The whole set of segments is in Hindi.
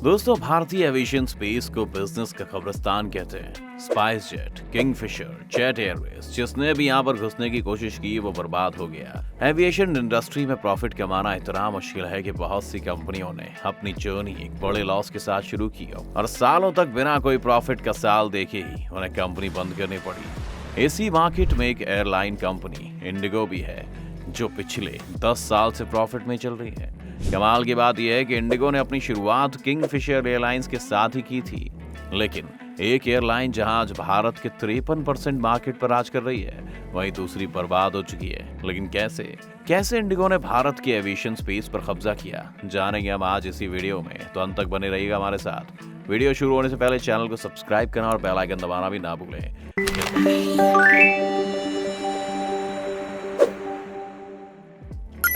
दोस्तों, भारतीय एविएशन स्पेस को बिजनेस का कब्रिस्तान कहते हैं। Spice jet, Kingfisher, jet Airways, जिसने भी यहाँ पर घुसने की कोशिश की वो बर्बाद हो गया। एविएशन इंडस्ट्री में प्रॉफिट कमाना इतना मुश्किल है कि बहुत सी कंपनियों ने अपनी जर्नी एक बड़े लॉस के साथ शुरू की और सालों तक बिना कोई प्रॉफिट का साल देखे ही उन्हें कंपनी बंद करनी पड़ी। इसी मार्केट में एक एयरलाइन कंपनी इंडिगो भी है जो पिछले 10 साल से प्रॉफिट में चल रही है। कमाल की बात यह है कि इंडिगो ने अपनी शुरुआत किंगफिशर एयरलाइंस के साथ ही की थी, लेकिन एक एयरलाइन जहां आज भारत के 53% मार्केट पर राज कर रही है, वहीं दूसरी बर्बाद हो चुकी है। लेकिन कैसे इंडिगो ने भारत के एविएशन स्पेस पर कब्जा किया, जानेंगे हम आज इसी वीडियो में। तो अंत तक बने रहिएगा हमारे साथ। वीडियो शुरू होने से पहले चैनल को सब्सक्राइब करना और बेल आइकन दबाना भी ना भूलें।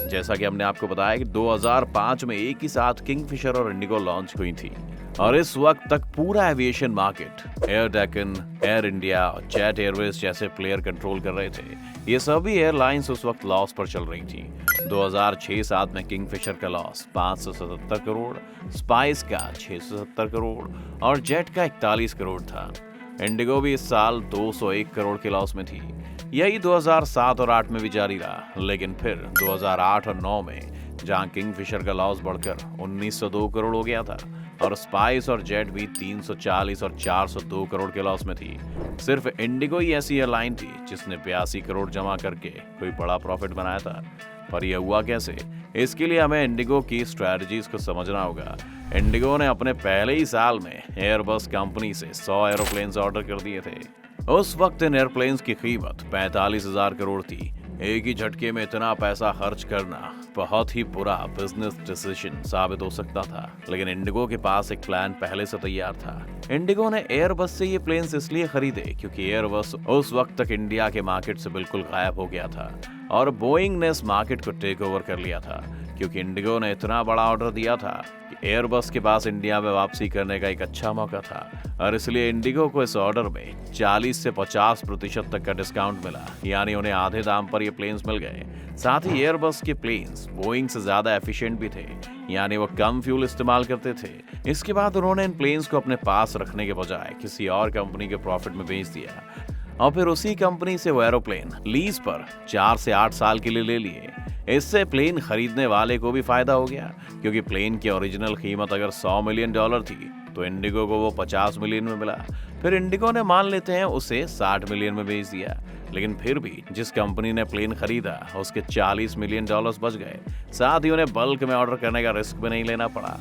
जैसा कि हमने आपको बताया कि 2005 में एक ही साथ किंगफिशर और इंडिगो लॉन्च हुई थी और इस वक्त तक पूरा aviation market air Deccan, air India और जेट एयरवेज जैसे प्लेयर कंट्रोल कर रहे थे। ये सभी एयरलाइंस उस वक्त लॉस पर चल रही थी। 2006-07 में किंगफिशर का लॉस 577 करोड़, स्पाइस का 670 करोड़ और जेट का 41 करोड़ था। इंडिगो भी इस साल 201 करोड़ के लॉस में थी। यही 2007 और 8 में भी जारी रहा, लेकिन फिर 2008 और 9 में जहां किंगफिशर का लॉस बढ़कर 1902 करोड़ हो गया था और स्पाइस और जेट भी 340 और 402 करोड़ के लॉस में थी। सिर्फ इंडिगो ही ऐसी एयरलाइन थी जिसने 82 करोड़ जमा करके कोई बड़ा प्रॉफिट बनाया था। पर यह हुआ कैसे? इसके लिए हमें इंडिगो की स्ट्रैटेजीज को समझना होगा। इंडिगो ने अपने पहले ही साल में एयरबस कंपनी से 100 एरोप्लेन्स ऑर्डर कर दिए थे। उस वक्त इन एयरप्लेन्स की कीमत 45,000 करोड़ थी। एक ही झटके में इतना पैसा खर्च करना बहुत ही बुरा बिजनेस डिसीजन साबित हो सकता था, लेकिन इंडिगो के पास एक प्लान पहले से तैयार था। इंडिगो ने एयरबस से ये प्लेन्स इसलिए खरीदे क्योंकि एयरबस उस वक्त तक इंडिया के मार्केट से बिल्कुल गायब हो गया था और बोइंग ने इस मार्केट को टेक ओवर कर लिया था। क्योंकि इंडिगो ने इतना बड़ा ऑर्डर दिया था कि एयरबस के पास इंडिया में वापसी करने का एक अच्छा मौका था और इसलिए इंडिगो को इस ऑर्डर में 40 से 50% तक का डिस्काउंट मिला, यानी उन्हें आधे दाम पर ये प्लेन्स मिल गए। साथ ही एयरबस के प्लेन्स बोइंग से ज्यादा एफिशिएंट भी थे, यानी वो कम फ्यूल इस्तेमाल करते थे। इसके बाद उन्होंने इन प्लेन्स को अपने पास रखने के बजाय किसी और कंपनी के प्रॉफिट में बेच दिया और फिर उसी कंपनी से वो एरोप्लेन लीज पर 4 से 8 साल के लिए ले लिए। इससे प्लेन खरीदने वाले को भी फायदा हो गया, क्योंकि प्लेन की ओरिजिनल कीमत अगर $100 मिलियन थी तो इंडिगो को वो 50 मिलियन में मिला। फिर इंडिगो ने मान लेते हैं उसे 60 मिलियन में बेच दिया, लेकिन फिर भी जिस कंपनी ने प्लेन खरीदा उसके $40 मिलियन बच गए। साथ ही उन्हें बल्क में ऑर्डर करने का रिस्क भी नहीं लेना पड़ा।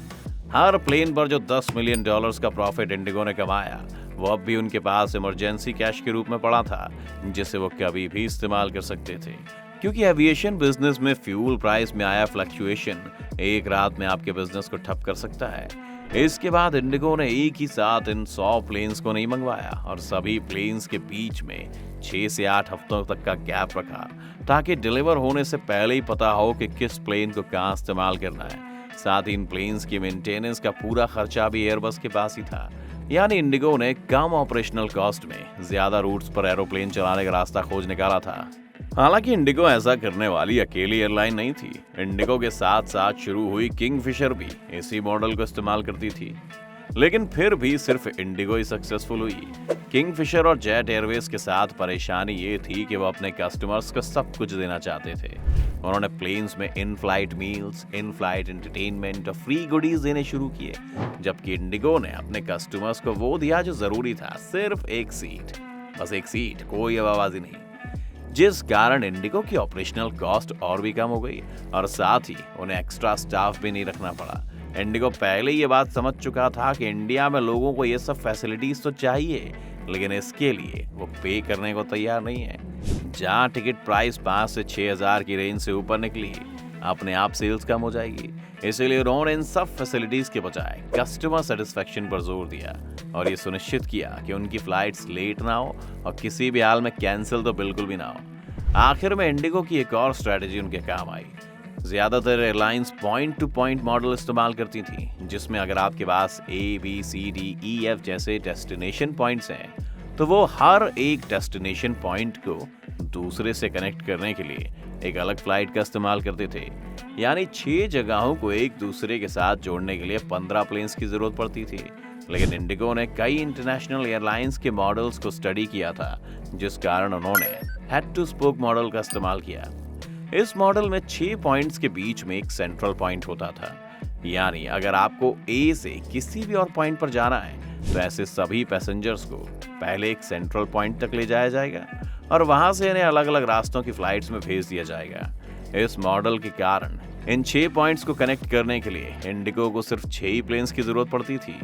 हर प्लेन पर जो $10 मिलियन का प्रॉफिट इंडिगो ने कमाया, वो अब भी उनके पास इमरजेंसी कैश के रूप में पड़ा था, जिसे वो कभी भी इस्तेमाल कर सकते थे। क्योंकि एविएशन बिजनेस में फ्यूल प्राइस में आया फ्लक्चुएशन एक रात में आपके बिजनेस को ठप कर सकता है। इसके बाद इंडिगो ने एक ही साथ इन 100 प्लेन्स को नहीं मंगवाया और सभी प्लेन्स के बीच में 6 से 8 हफ्तों तक का गैप रखा, ताकि डिलीवर होने से पहले ही पता हो कि किस प्लेन को कहाँ इस्तेमाल करना है। साथ ही इन प्लेन्स की मेंटेनेंस का पूरा खर्चा भी एयरबस के पास ही था, यानी इंडिगो ने कम ऑपरेशनल कॉस्ट में ज्यादा रूट्स पर एरोप्लेन चलाने का रास्ता खोज निकाला था। हालांकि इंडिगो ऐसा करने वाली अकेली एयरलाइन नहीं थी। इंडिगो के साथ साथ शुरू हुई किंगफिशर भी इसी मॉडल को इस्तेमाल करती थी, लेकिन फिर भी सिर्फ इंडिगो ही सक्सेसफुल हुई। किंगफिशर और जेट एयरवेज के साथ परेशानी ये थी कि वो अपने कस्टमर्स को सब कुछ देना चाहते थे। उन्होंने प्लेन्स में in flight meals, in flight entertainment और फ्री गुडीज देने शुरू किए, जबकि इंडिगो ने अपने कस्टमर्स को वो दिया जो जरूरी था, सिर्फ एक सीट, बस एक सीट, कोई हवाबाजी नहीं। जिस कारण इंडिगो की ऑपरेशनल कॉस्ट और भी कम हो गई और साथ ही उन्हें एक्स्ट्रा स्टाफ भी नहीं रखना पड़ा। इंडिगो पहले ये बात समझ चुका था कि इंडिया में लोगों को ये सब फैसिलिटीज तो चाहिए, लेकिन इसके लिए वो पे करने को तैयार नहीं है। जहां टिकट प्राइस 5 से 6,000 की रेंज से ऊपर निकली, अपने आप सेल्स कम हो जाएगी। इसलिए उन्होंने इन सब फैसिलिटीज के बजाय कस्टमर सेटिस्फेक्शन पर जोर दिया और ये सुनिश्चित किया कि उनकी फ्लाइट्स लेट ना हो और किसी भी हाल में कैंसिल तो बिल्कुल भी ना हो। आखिर में इंडिगो की एक और स्ट्रेटेजी उनके काम आई। ज्यादातर airlines point two point model इस्तेमाल करती थी, जिसमें अगर आपके पास A, B, C, D, E, F जैसे डेस्टिनेशन पॉइंट्स हैं, तो वो हर एक डेस्टिनेशन पॉइंट को दूसरे से कनेक्ट करने के लिए एक अलग फ्लाइट का इस्तेमाल करते थे। यानी 6 जगहों को एक दूसरे के साथ जोड़ने के लिए 15 प्लेन्स की जरूरत पड़ती थी। लेकिन इंडिगो ने कई इंटरनेशनल एयरलाइंस के मॉडल्स को स्टडी किया था, जिस कारण उन्होंने हेड टू स्पोक मॉडल का इस्तेमाल किया। इस मॉडल में 6 पॉइंट्स के बीच में एक सेंट्रल पॉइंट होता था। यानी अगर आपको ए से किसी भी और पॉइंट पर जाना है तो ऐसे सभी पैसेंजर्स को पहले एक सेंट्रल पॉइंट तक ले जाया जाएगा और वहां से इन्हें अलग अलग रास्तों की फ्लाइट्स में भेज दिया जाएगा। इस मॉडल के कारण इन 6 पॉइंट्स को कनेक्ट करने के लिए इंडिगो को सिर्फ 6 ही प्लेन्स की जरूरत पड़ती थी।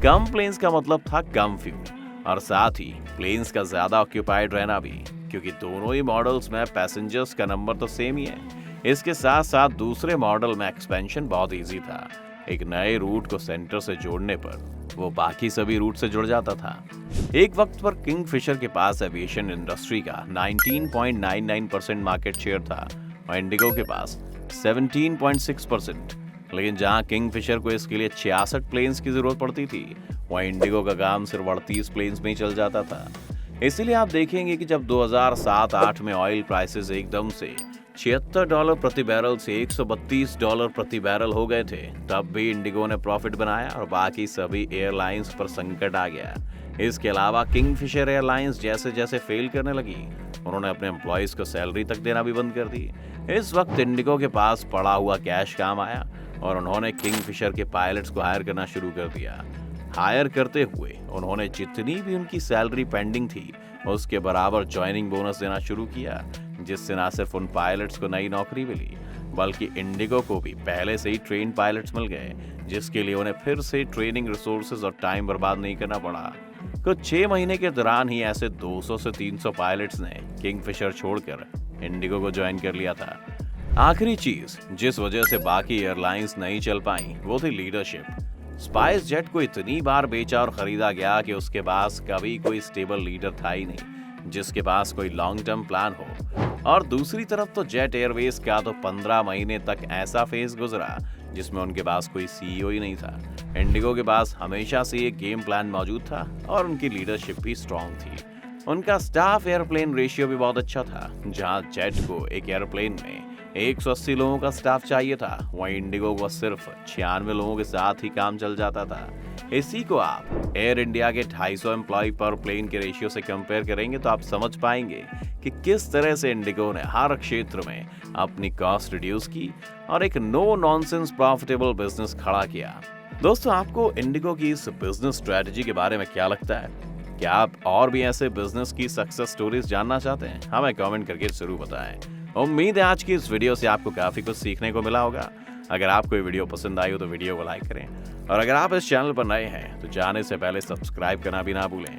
कम प्लेन्स का मतलब था कम फ्यूल और साथ ही प्लेन्स का ज्यादा ऑक्यूपाइड रहना भी, क्योंकि दोनों ही मॉडल्स में पैसेंजर्स का नंबर तो सेम ही है। इसके साथ साथ दूसरे मॉडल में एक्सपेंशन बहुत इजी था। एक नए रूट को सेंटर से जोड़ने पर वो बाकी सभी रूट से जुड़ जाता था। एक वक्त पर किंगफिशर के पास एविएशन इंडस्ट्री का 19.99% मार्केट शेयर था और इंडिगो के पास 17.6%। लेकिन जहां किंगफिशर को इसके लिए 66 प्लेन्स की जरूरत पड़ती थी, वहीं इंडिगो का काम सिर्फ 38 प्लेन्स में ही चल जाता था। इसीलिए आप देखेंगे कि जब 2007-8 में ऑयल प्राइसेस एकदम से $76 प्रति बैरल से $132 प्रति बैरल हो गए थे, तब भी इंडिगो ने प्रॉफिट बनाया और बाकी सभी एयरलाइंस पर संकट आ गया। इसके अलावा किंगफिशर एयरलाइंस जैसे जैसे फेल करने लगी, उन्होंने अपने एम्प्लॉयज को सैलरी तक देना भी बंद कर दी। इस वक्त इंडिगो के पास पड़ा हुआ कैश काम आया और उन्होंने किंगफिशर के पायलट्स को हायर करना शुरू कर दिया। हायर करते हुए उन्होंने जितनी भी उनकी सैलरी पेंडिंग थी उसके बराबर ज्वाइनिंग बोनस देना शुरू किया, जिससे ना सिर्फ उन पायलट्स को नई नौकरी मिली, बल्कि इंडिगो को भी पहले से ही ट्रेन पायलट्स मिल गए, जिसके लिए उन्हें फिर से ट्रेनिंग रिसोर्सेज और टाइम बर्बाद नहीं करना पड़ा। कुछ 6 महीने के दौरान ही ऐसे 200 से 300 पायलट्स ने किंगफिशर छोड़कर इंडिगो को ज्वाइन कर लिया था। आखिरी चीज जिस वजह से बाकी एयरलाइंस नहीं चल पाई वो थी लीडरशिप। स्पाइस जेट को इतनी बार बेचा और खरीदा गया कि उसके पास कभी कोई स्टेबल लीडर था ही नहीं, जिसके पास कोई लॉन्ग टर्म प्लान हो। और दूसरी तरफ तो जेट एयरवेज का तो 15 महीने तक ऐसा फेज गुजरा जिसमें उनके पास कोई सीईओ ही नहीं था। इंडिगो के पास हमेशा से एक गेम प्लान मौजूद था और उनकी लीडरशिप भी स्ट्रांग थी। उनका स्टाफ एयरप्लेन रेशियो भी बहुत अच्छा था। जहां जेट को एक एयरप्लेन में 180 लोगों का स्टाफ चाहिए था, वहीं इंडिगो को सिर्फ 96 लोगों के साथ ही काम चल जाता था। इसी को आप एयर इंडिया के 250 एम्प्लॉय पर प्लेन के रेशियो से कंपेयर करेंगे तो आप समझ पाएंगे कि किस तरह से इंडिगो ने हर क्षेत्र में अपनी कॉस्ट रिड्यूस की और एक नो नॉनसेंस प्रॉफिटेबल बिजनेस खड़ा किया। दोस्तों, आपको इंडिगो की इस बिजनेस स्ट्रेटजी के बारे में क्या लगता है? क्या आप और भी ऐसे बिजनेस की सक्सेस स्टोरीज जानना चाहते हैं? हमें कमेंट करके जरूर बताएं। उम्मीद है आज की इस वीडियो से आपको काफी कुछ सीखने को मिला होगा। अगर आपको ये वीडियो पसंद आई हो तो वीडियो को लाइक करें और अगर आप इस चैनल पर नए हैं तो जाने से पहले सब्सक्राइब करना भी ना भूलें।